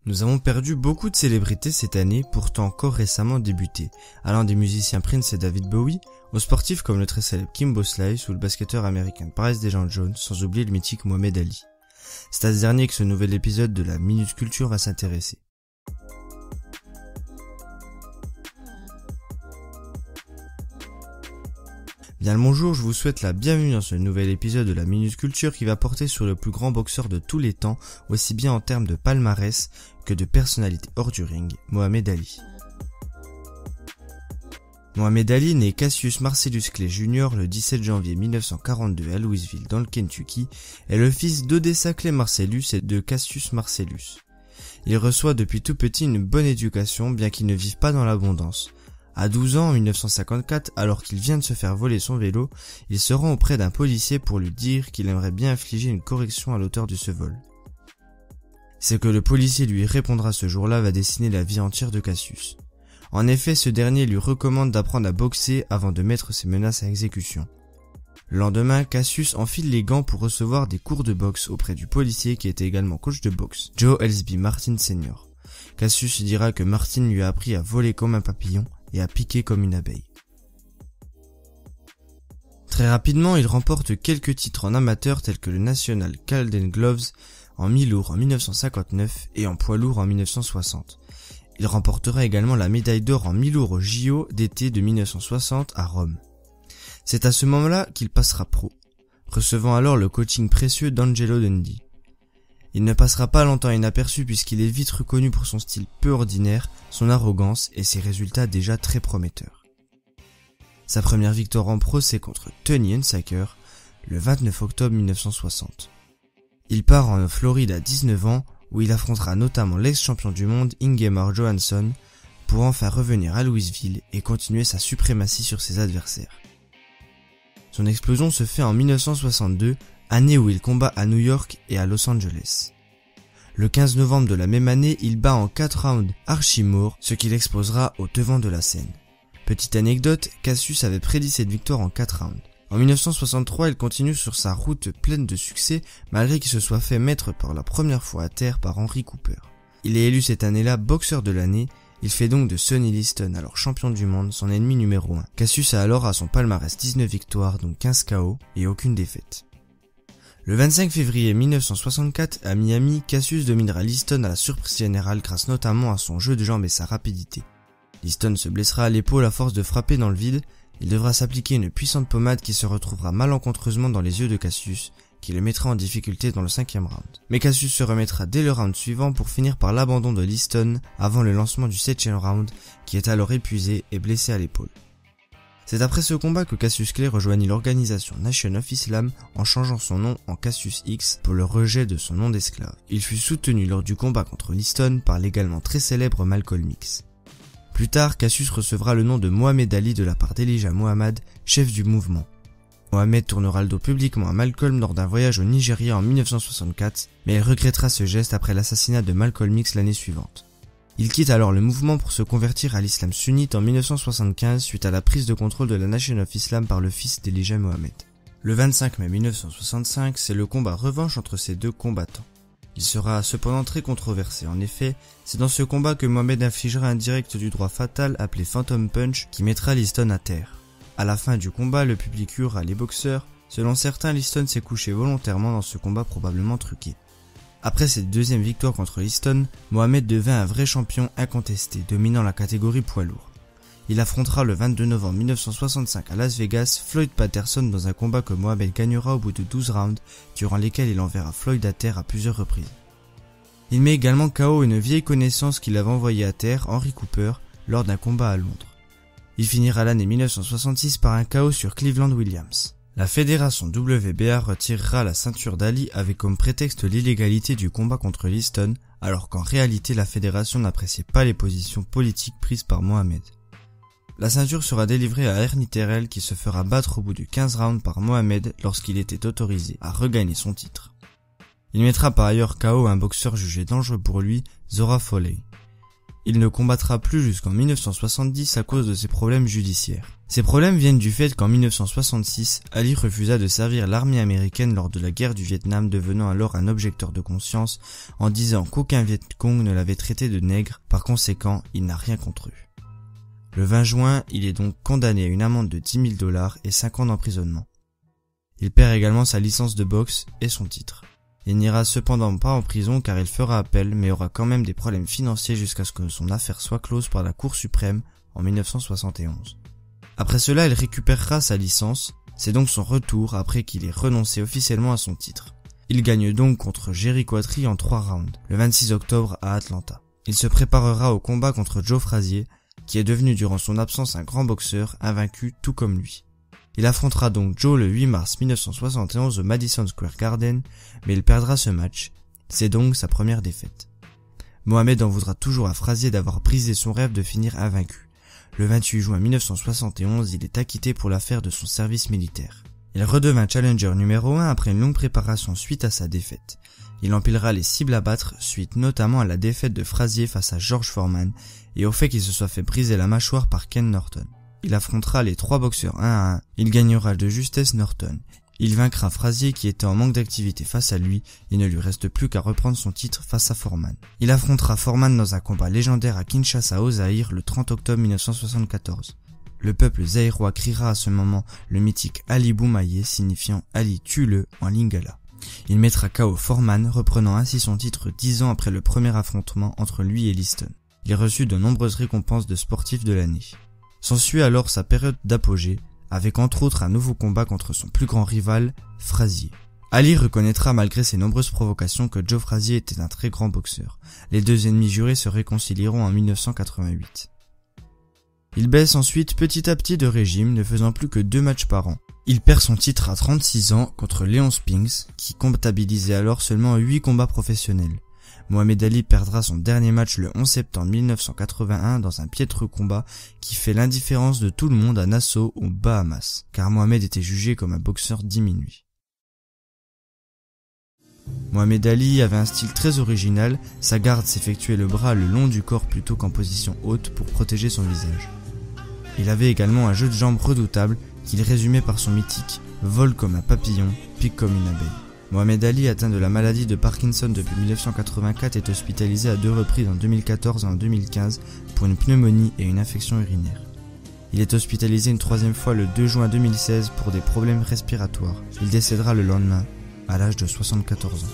Nous avons perdu beaucoup de célébrités cette année, pourtant encore récemment débutées, allant des musiciens Prince et David Bowie, aux sportifs comme le très célèbre Kimbo Slice ou le basketteur américain Bryce DeJohn-Jones, sans oublier le mythique Mohamed Ali. C'est à ce dernier que ce nouvel épisode de la Minute Culture va s'intéresser. Bien le bonjour, je vous souhaite la bienvenue dans ce nouvel épisode de la Minute Culture qui va porter sur le plus grand boxeur de tous les temps, aussi bien en termes de palmarès que de personnalité hors du ring, Mohamed Ali. Mohamed Ali, né Cassius Marcellus Clay Jr. le 17 janvier 1942 à Louisville dans le Kentucky, est le fils d'Odessa Clay Marcellus et de Cassius Marcellus. Il reçoit depuis tout petit une bonne éducation bien qu'il ne vive pas dans l'abondance. À 12 ans, en 1954, alors qu'il vient de se faire voler son vélo, il se rend auprès d'un policier pour lui dire qu'il aimerait bien infliger une correction à l'auteur de ce vol. Ce que le policier lui répondra ce jour-là va dessiner la vie entière de Cassius. En effet, ce dernier lui recommande d'apprendre à boxer avant de mettre ses menaces à exécution. Le lendemain, Cassius enfile les gants pour recevoir des cours de boxe auprès du policier qui était également coach de boxe, Joe Elsby Martin Sr. Cassius dira que Martin lui a appris à voler comme un papillon et à piquer comme une abeille. Très rapidement, il remporte quelques titres en amateur tels que le National Golden Gloves en mi-lourd en 1959 et en poids lourd en 1960. Il remportera également la médaille d'or en mi-lourd au JO d'été de 1960 à Rome. C'est à ce moment-là qu'il passera pro, recevant alors le coaching précieux d'Angelo Dundee. Il ne passera pas longtemps inaperçu puisqu'il est vite reconnu pour son style peu ordinaire, son arrogance et ses résultats déjà très prometteurs. Sa première victoire en pro, c'est contre Tony Hunsaker, le 29 octobre 1960. Il part en Floride à 19 ans, où il affrontera notamment l'ex-champion du monde Ingemar Johansson, pour enfin revenir à Louisville et continuer sa suprématie sur ses adversaires. Son explosion se fait en 1962, année où il combat à New York et à Los Angeles. Le 15 novembre de la même année, il bat en 4 rounds Archie Moore, ce qui l'exposera au devant de la scène. Petite anecdote, Cassius avait prédit cette victoire en 4 rounds. En 1963, il continue sur sa route pleine de succès, malgré qu'il se soit fait mettre pour la première fois à terre par Henry Cooper. Il est élu cette année-là boxeur de l'année. Il fait donc de Sonny Liston, alors champion du monde, son ennemi numéro 1. Cassius a alors à son palmarès 19 victoires, dont 15 KO et aucune défaite. Le 25 février 1964, à Miami, Cassius dominera Liston à la surprise générale grâce notamment à son jeu de jambes et sa rapidité. Liston se blessera à l'épaule à force de frapper dans le vide. Il devra s'appliquer une puissante pommade qui se retrouvera malencontreusement dans les yeux de Cassius, qui le mettra en difficulté dans le 5e round. Mais Cassius se remettra dès le round suivant pour finir par l'abandon de Liston avant le lancement du 7e round, qui est alors épuisé et blessé à l'épaule. C'est après ce combat que Cassius Clay rejoignit l'organisation Nation of Islam en changeant son nom en Cassius X pour le rejet de son nom d'esclave. Il fut soutenu lors du combat contre Liston par l'également très célèbre Malcolm X. Plus tard, Cassius recevra le nom de Mohamed Ali de la part d'Elijah Muhammad, chef du mouvement. Mohamed tournera le dos publiquement à Malcolm lors d'un voyage au Nigeria en 1964, mais il regrettera ce geste après l'assassinat de Malcolm X l'année suivante. Il quitte alors le mouvement pour se convertir à l'islam sunnite en 1975 suite à la prise de contrôle de la Nation of Islam par le fils d'Elijah Muhammad. Le 25 mai 1965, c'est le combat revanche entre ces deux combattants. Il sera cependant très controversé. En effet, c'est dans ce combat que Mohamed infligera un direct du droit fatal appelé Phantom Punch qui mettra Liston à terre. À la fin du combat, le public hurle les boxeurs. Selon certains, Liston s'est couché volontairement dans ce combat probablement truqué. Après cette deuxième victoire contre Liston, Mohamed devint un vrai champion incontesté, dominant la catégorie poids lourd. Il affrontera le 22 novembre 1965 à Las Vegas Floyd Patterson dans un combat que Mohamed gagnera au bout de 12 rounds, durant lesquels il enverra Floyd à terre à plusieurs reprises. Il met également KO une vieille connaissance qu'il avait envoyée à terre, Henry Cooper, lors d'un combat à Londres. Il finira l'année 1966 par un KO sur Cleveland Williams. La fédération WBA retirera la ceinture d'Ali avec comme prétexte l'illégalité du combat contre Liston, alors qu'en réalité la fédération n'appréciait pas les positions politiques prises par Mohamed. La ceinture sera délivrée à Ernie Terrell qui se fera battre au bout de 15 rounds par Mohamed lorsqu'il était autorisé à regagner son titre. Il mettra par ailleurs KO un boxeur jugé dangereux pour lui, Zora Folley. Il ne combattra plus jusqu'en 1970 à cause de ses problèmes judiciaires. Ces problèmes viennent du fait qu'en 1966, Ali refusa de servir l'armée américaine lors de la guerre du Vietnam, devenant alors un objecteur de conscience en disant qu'aucun Viet Cong ne l'avait traité de nègre, par conséquent, il n'a rien contre eux. Le 20 juin, il est donc condamné à une amende de $10 000 et 5 ans d'emprisonnement. Il perd également sa licence de boxe et son titre. Il n'ira cependant pas en prison car il fera appel mais aura quand même des problèmes financiers jusqu'à ce que son affaire soit close par la Cour suprême en 1971. Après cela, il récupérera sa licence, c'est donc son retour après qu'il ait renoncé officiellement à son titre. Il gagne donc contre Jerry Quatry en 3 rounds, le 26 octobre à Atlanta. Il se préparera au combat contre Joe Frazier, qui est devenu durant son absence un grand boxeur, invaincu tout comme lui. Il affrontera donc Joe le 8 mars 1971 au Madison Square Garden, mais il perdra ce match. C'est donc sa première défaite. Mohamed en voudra toujours à Frazier d'avoir brisé son rêve de finir invaincu. Le 28 juin 1971, il est acquitté pour l'affaire de son service militaire. Il redevint challenger numéro 1 après une longue préparation suite à sa défaite. Il empilera les cibles à battre suite notamment à la défaite de Frazier face à George Foreman et au fait qu'il se soit fait briser la mâchoire par Ken Norton. Il affrontera les 3 boxeurs 1 à 1, il gagnera de justesse Norton. Il vaincra Frazier qui était en manque d'activité face à lui, il ne lui reste plus qu'à reprendre son titre face à Foreman. Il affrontera Foreman dans un combat légendaire à Kinshasa au Zaïre le 30 octobre 1974. Le peuple zaïrois criera à ce moment le mythique Ali Boumaye signifiant Ali tue-le en lingala. Il mettra KO Foreman, reprenant ainsi son titre 10 ans après le premier affrontement entre lui et Liston. Il reçut de nombreuses récompenses de sportif de l'année. S'ensuit alors sa période d'apogée, avec entre autres un nouveau combat contre son plus grand rival, Frazier. Ali reconnaîtra malgré ses nombreuses provocations que Joe Frazier était un très grand boxeur. Les deux ennemis jurés se réconcilieront en 1988. Il baisse ensuite petit à petit de régime, ne faisant plus que 2 matchs par an. Il perd son titre à 36 ans contre Léon Spinks, qui comptabilisait alors seulement 8 combats professionnels. Mohamed Ali perdra son dernier match le 11 septembre 1981 dans un piètre combat qui fait l'indifférence de tout le monde à Nassau aux Bahamas, car Mohamed était jugé comme un boxeur diminué. Mohamed Ali avait un style très original, sa garde s'effectuait le bras le long du corps plutôt qu'en position haute pour protéger son visage. Il avait également un jeu de jambes redoutable qu'il résumait par son mythique « Vole comme un papillon, pique comme une abeille ». Mohamed Ali, atteint de la maladie de Parkinson depuis 1984, est hospitalisé à 2 reprises en 2014 et en 2015 pour une pneumonie et une infection urinaire. Il est hospitalisé une 3e fois le 2 juin 2016 pour des problèmes respiratoires. Il décédera le lendemain, à l'âge de 74 ans.